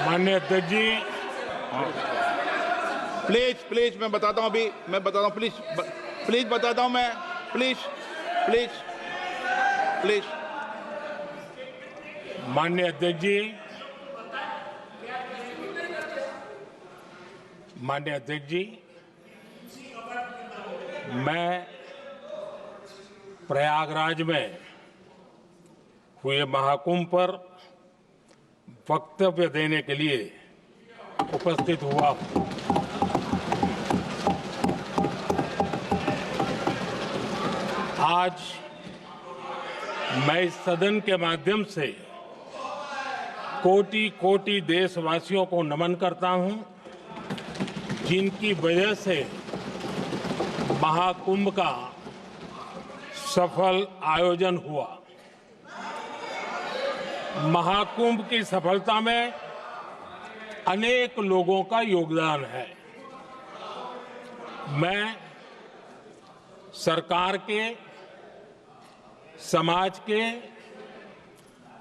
माननीय अध्यक्ष जी, प्लीज मैं बताता हूं, अभी मैं बताता हूं, प्लीज बताता हूं मैं, प्लीज। माननीय अध्यक्ष जी, माननीय अध्यक्ष जी, मैं प्रयागराज में हुए महाकुंभ पर वक्तव्य देने के लिए उपस्थित हुआ हूं। आज मैं इस सदन के माध्यम से कोटि कोटि देशवासियों को नमन करता हूं, जिनकी वजह से महाकुंभ का सफल आयोजन हुआ। महाकुंभ की सफलता में अनेक लोगों का योगदान है। मैं सरकार के, समाज के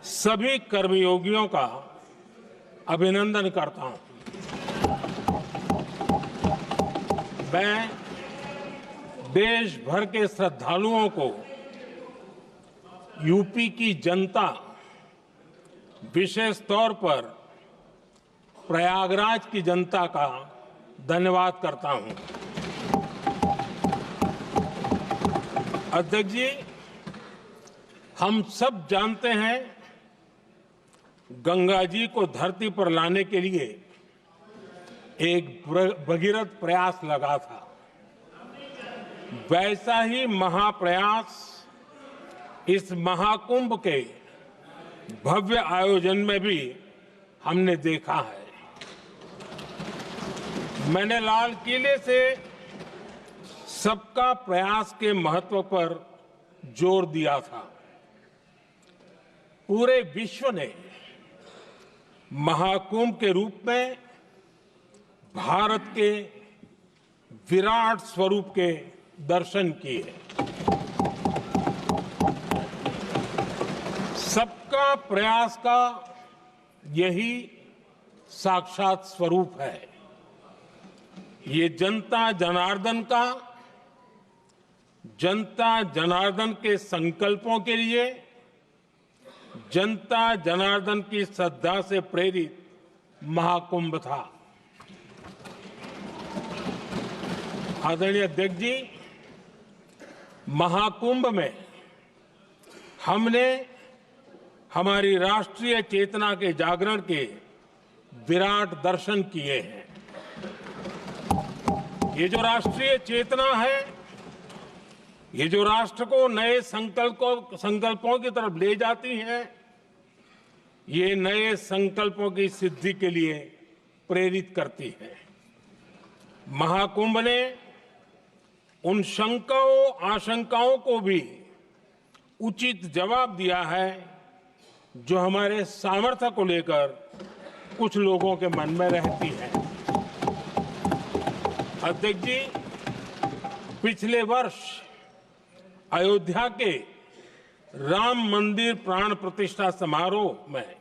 सभी कर्मयोगियों का अभिनंदन करता हूं। मैं देश भर के श्रद्धालुओं को, यूपी की जनता, विशेष तौर पर प्रयागराज की जनता का धन्यवाद करता हूं। अध्यक्ष जी, हम सब जानते हैं गंगा जी को धरती पर लाने के लिए एक भगीरथ प्रयास लगा था। वैसा ही महाप्रयास इस महाकुंभ के भव्य आयोजन में भी हमने देखा है। मैंने लाल किले से सबका प्रयास के महत्व पर जोर दिया था। पूरे विश्व ने महाकुंभ के रूप में भारत के विराट स्वरूप के दर्शन किए। सबका प्रयास का यही साक्षात स्वरूप है। ये जनता जनार्दन के संकल्पों के लिए, जनता जनार्दन की श्रद्धा से प्रेरित महाकुंभ था। आदरणीय अध्यक्ष जी, महाकुंभ में हमने हमारी राष्ट्रीय चेतना के जागरण के विराट दर्शन किए हैं। ये जो राष्ट्रीय चेतना है, ये जो राष्ट्र को नए संकल्पों की तरफ ले जाती है, ये नए संकल्पों की सिद्धि के लिए प्रेरित करती है। महाकुंभ ने उन शंकाओं आशंकाओं को भी उचित जवाब दिया है जो हमारे सामर्थ्य को लेकर कुछ लोगों के मन में रहती है। अध्यक्ष जी, पिछले वर्ष अयोध्या के राम मंदिर प्राण प्रतिष्ठा समारोह में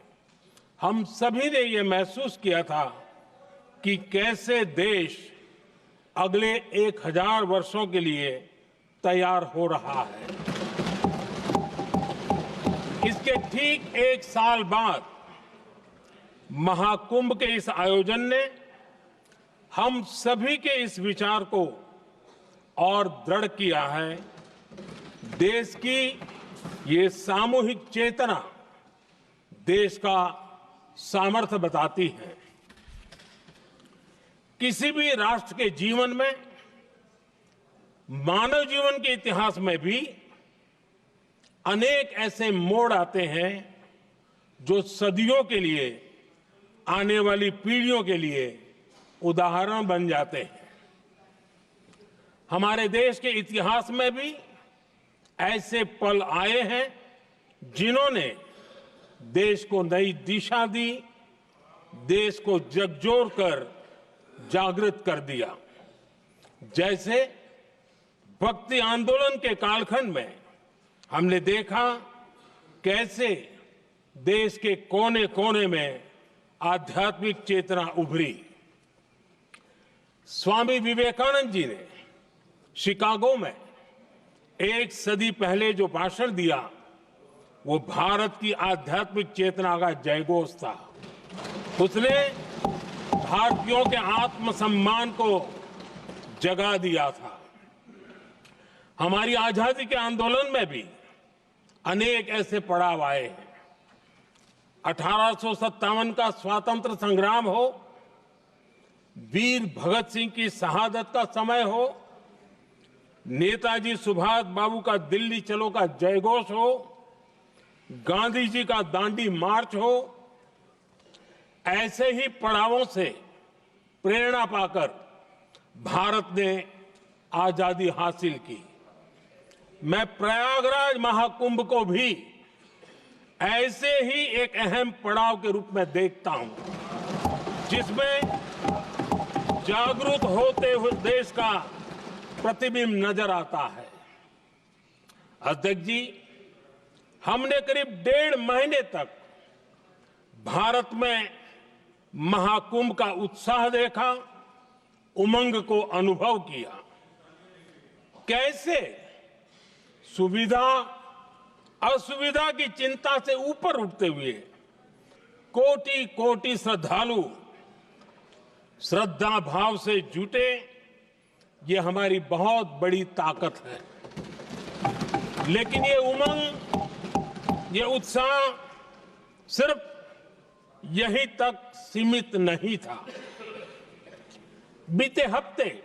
हम सभी ने ये महसूस किया था कि कैसे देश अगले 1000 वर्षों के लिए तैयार हो रहा है। इसके ठीक 1 साल बाद महाकुंभ के इस आयोजन ने हम सभी के इस विचार को और दृढ़ किया है। देश की ये सामूहिक चेतना देश का सामर्थ्य बताती है। किसी भी राष्ट्र के जीवन में, मानव जीवन के इतिहास में भी अनेक ऐसे मोड़ आते हैं जो सदियों के लिए, आने वाली पीढ़ियों के लिए उदाहरण बन जाते हैं। हमारे देश के इतिहास में भी ऐसे पल आए हैं जिन्होंने देश को नई दिशा दी, देश को झकझोर कर जागृत कर दिया। जैसे भक्ति आंदोलन के कालखंड में हमने देखा कैसे देश के कोने कोने में आध्यात्मिक चेतना उभरी। स्वामी विवेकानंद जी ने शिकागो में एक सदी पहले जो भाषण दिया, वो भारत की आध्यात्मिक चेतना का जयघोष था। उसने भारतीयों के आत्मसम्मान को जगा दिया था। हमारी आजादी के आंदोलन में भी अनेक ऐसे पड़ाव आए हैं। 1857 का स्वातंत्र संग्राम हो, वीर भगत सिंह की शहादत का समय हो, नेताजी सुभाष बाबू का दिल्ली चलो का जयघोष हो, गांधी जी का दांडी मार्च हो, ऐसे ही पड़ावों से प्रेरणा पाकर भारत ने आजादी हासिल की। मैं प्रयागराज महाकुंभ को भी ऐसे ही एक अहम पड़ाव के रूप में देखता हूं, जिसमें जागरूक होते हुए देश का प्रतिबिंब नजर आता है। अध्यक्ष जी, हमने करीब 1.5 महीने तक भारत में महाकुंभ का उत्साह देखा, उमंग को अनुभव किया। कैसे सुविधा असुविधा की चिंता से ऊपर उठते हुए कोटि कोटि श्रद्धालु श्रद्धा भाव से जुटे, ये हमारी बहुत बड़ी ताकत है। लेकिन ये उमंग, ये उत्साह सिर्फ यहीं तक सीमित नहीं था। बीते हफ्ते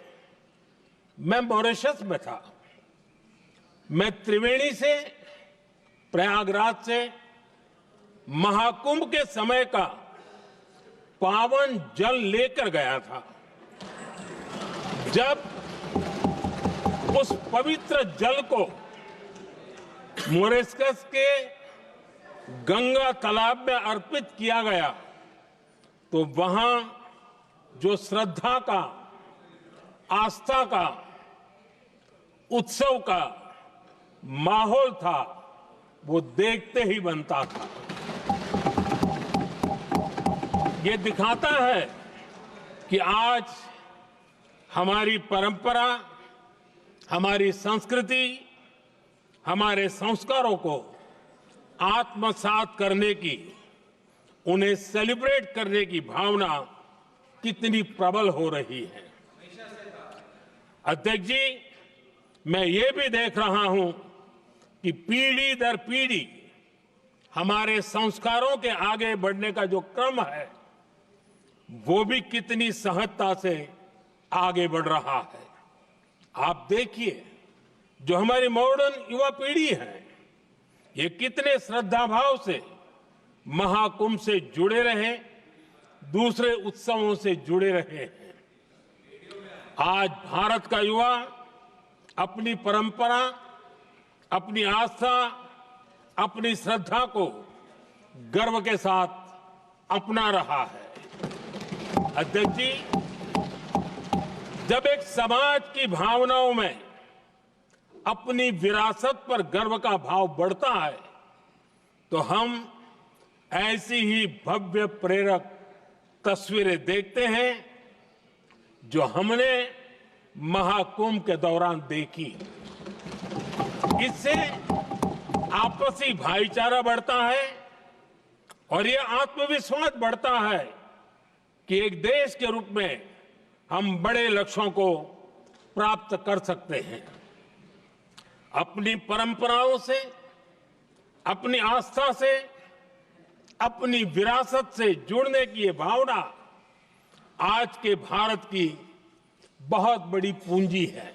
मैं मॉरिशस में था। मैं त्रिवेणी से, प्रयागराज से महाकुंभ के समय का पावन जल लेकर गया था। जब उस पवित्र जल को मॉरिशस के गंगा तालाब में अर्पित किया गया, तो वहां जो श्रद्धा का, आस्था का, उत्सव का माहौल था, वो देखते ही बनता था। ये दिखाता है कि आज हमारी परंपरा, हमारी संस्कृति, हमारे संस्कारों को आत्मसात करने की, उन्हें सेलिब्रेट करने की भावना कितनी प्रबल हो रही है। अध्यक्ष जी, मैं ये भी देख रहा हूं कि पीढ़ी दर पीढ़ी हमारे संस्कारों के आगे बढ़ने का जो क्रम है, वो भी कितनी सहजता से आगे बढ़ रहा है। आप देखिए, जो हमारी मॉडर्न युवा पीढ़ी है, ये कितने श्रद्धा भाव से महाकुंभ से जुड़े रहे, दूसरे उत्सवों से जुड़े रहे हैं। आज भारत का युवा अपनी परंपरा, अपनी आस्था, अपनी श्रद्धा को गर्व के साथ अपना रहा है। अध्यक्ष जी, जब एक समाज की भावनाओं में अपनी विरासत पर गर्व का भाव बढ़ता है, तो हम ऐसी ही भव्य प्रेरक तस्वीरें देखते हैं जो हमने महाकुंभ के दौरान देखी। इससे आपसी भाईचारा बढ़ता है और ये आत्मविश्वास बढ़ता है कि एक देश के रूप में हम बड़े लक्ष्यों को प्राप्त कर सकते हैं। अपनी परंपराओं से, अपनी आस्था से, अपनी विरासत से जुड़ने की ये भावना आज के भारत की बहुत बड़ी पूंजी है।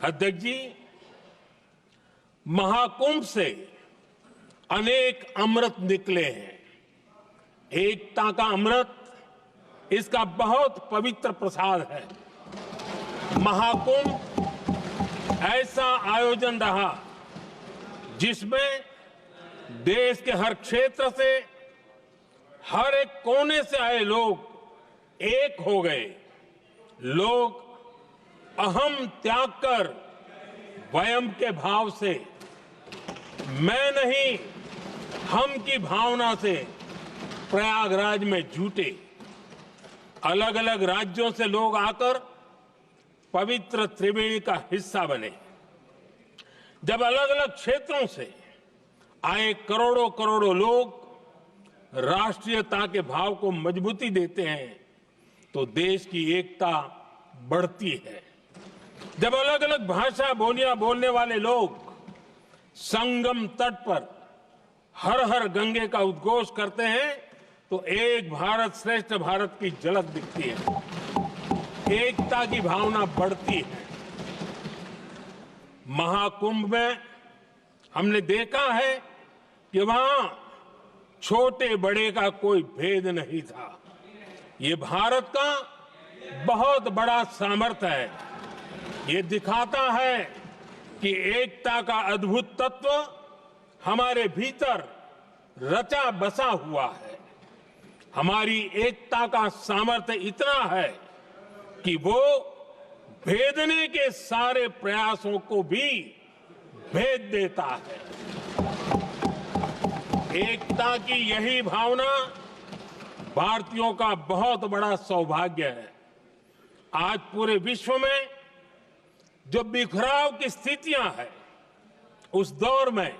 अध्यक्ष जी, महाकुंभ से अनेक अमृत निकले हैं। एकता का अमृत इसका बहुत पवित्र प्रसाद है। महाकुंभ ऐसा आयोजन रहा जिसमें देश के हर क्षेत्र से, हर एक कोने से आए लोग एक हो गए। लोग अहम त्याग कर वयम के भाव से, मैं नहीं हम की भावना से प्रयागराज में जुटे। अलग अलग राज्यों से लोग आकर पवित्र त्रिवेणी का हिस्सा बने। जब अलग अलग क्षेत्रों से आए करोड़ों करोड़ों लोग राष्ट्रीयता के भाव को मजबूती देते हैं तो देश की एकता बढ़ती है। जब अलग अलग भाषा बोलियां बोलने वाले लोग संगम तट पर हर हर गंगे का उद्घोष करते हैं तो एक भारत श्रेष्ठ भारत की झलक दिखती है, एकता की भावना बढ़ती है। महाकुंभ में हमने देखा है कि वहां छोटे बड़े का कोई भेद नहीं था। ये भारत का बहुत बड़ा सामर्थ्य है। ये दिखाता है कि एकता का अद्भुत तत्व हमारे भीतर रचा बसा हुआ है। हमारी एकता का सामर्थ्य इतना है कि वो भेदने के सारे प्रयासों को भी भेद देता है। एकता की यही भावना भारतीयों का बहुत बड़ा सौभाग्य है। आज पूरे विश्व में जो बिखराव की स्थितियां हैं, उस दौर में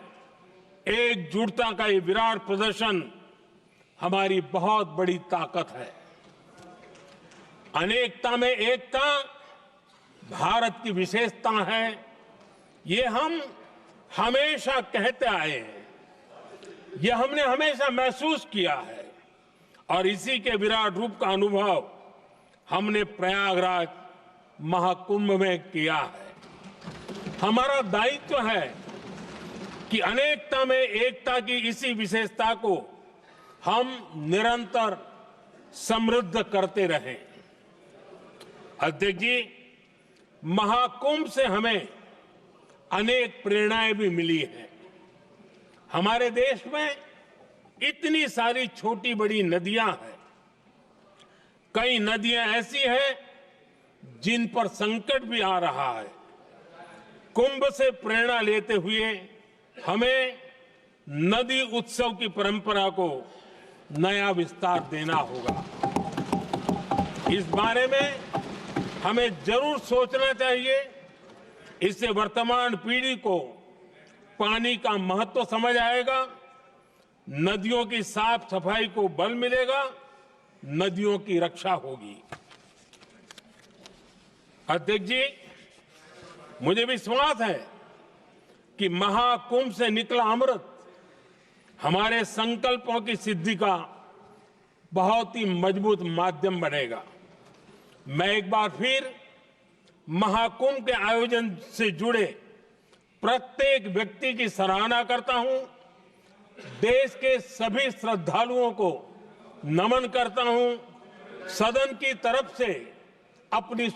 एकजुटता का ये विराट प्रदर्शन हमारी बहुत बड़ी ताकत है। अनेकता में एकता भारत की विशेषता है, ये हम हमेशा कहते आए हैं, ये हमने हमेशा महसूस किया है और इसी के विराट रूप का अनुभव हमने प्रयागराज महाकुंभ में किया है। हमारा दायित्व है कि अनेकता में एकता की इसी विशेषता को हम निरंतर समृद्ध करते रहें। अध्यक्ष जी, महाकुंभ से हमें अनेक प्रेरणाएं भी मिली हैं। हमारे देश में इतनी सारी छोटी बड़ी नदियां हैं। कई नदियां ऐसी हैं जिन पर संकट भी आ रहा है। कुंभ से प्रेरणा लेते हुए हमें नदी उत्सव की परंपरा को नया विस्तार देना होगा। इस बारे में हमें जरूर सोचना चाहिए। इससे वर्तमान पीढ़ी को पानी का महत्व समझ आएगा, नदियों की साफ सफाई को बल मिलेगा, नदियों की रक्षा होगी। अध्यक्ष जी, मुझे विश्वास है कि महाकुंभ से निकला अमृत हमारे संकल्पों की सिद्धि का बहुत ही मजबूत माध्यम बनेगा। मैं एक बार फिर महाकुंभ के आयोजन से जुड़े प्रत्येक व्यक्ति की सराहना करता हूं। देश के सभी श्रद्धालुओं को नमन करता हूं। सदन की तरफ से अपनी